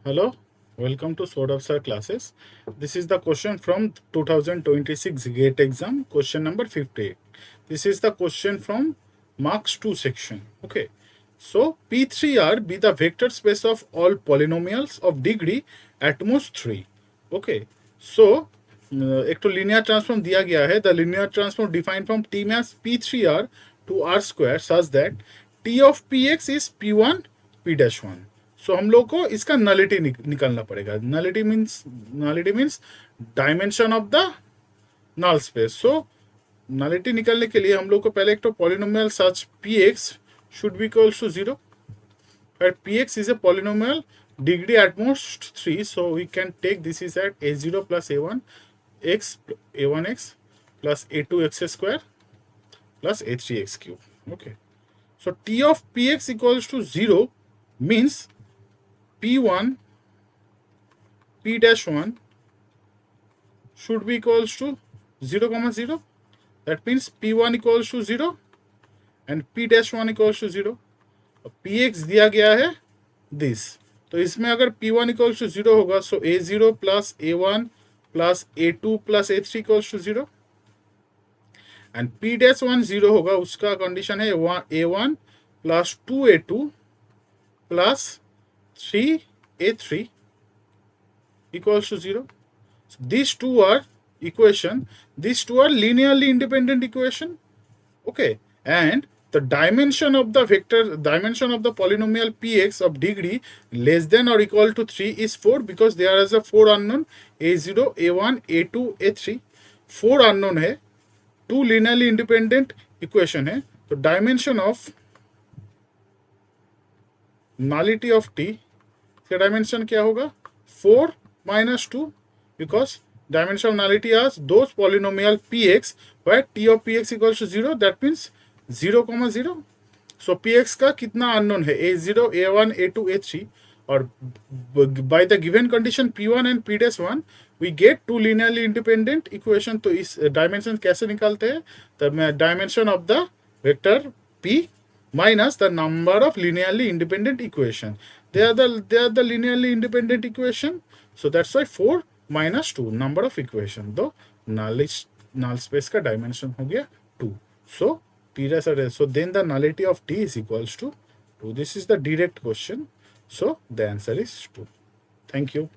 Hello, welcome to Sword of Sir classes. This is the question from 2026 GATE exam, question number 58. This is the question from marks 2 section. Okay, so P3R be the vector space of all polynomials of degree at most 3. Okay, so एक तो linear transform दिया गया है. The linear transform defined from T mass P3R to R square such that T of Px is P1 P dash 1. सो हम लोग को इसका nullity निकालना पड़ेगा. Nullity means dimension of the null space. So nullity निकालने के लिए हम लोग को पहले एक तो polynomial such P X should be equals to 0. P X is a polynomial degree at most 3. So we can take this is at a0 plus a1x plus a2x square plus a3x cube. Okay, so T of P X equals to 0 means P1 P dash 1 should be equals to 0 comma 0. That means P1 equals to 0 and P dash 1 equals to 0. Px दिया गया है this. तो इसमें अगर P1 equals to 0 होगा so A0 plus A1 plus A2 plus A3 equals to 0 and P dash 1 0 होगा. उसका condition है A1 plus 2A2 plus 3a3 equals to 0. So these two are linearly independent equation. Okay, and the dimension of the polynomial px of degree less than or equal to 3 is 4 because there is a 4 unknown a0, a1, a2, a3. 4 unknown है, 2 linearly independent equation है. तो dimension of nullity of t, इसका dimension क्या होगा 4 minus 2 because dimension of nullity as those polynomial px where t of px equals to 0. that means 0 comma 0. so px का कितना unknown है a0, a1, a2, a3 और by the given condition p1 and p dash 1 we get two linearly independent equation. तो इस dimension कैसे निकालते हैं? the dimension of the vector p minus the number of linearly independent equation. They are the linearly independent equation. So that's why 4 minus 2 number of equation. तो null space का dimension हो गया 2. So so then the nullity of t is equals to 2. This is the direct question. So the answer is 2. Thank you.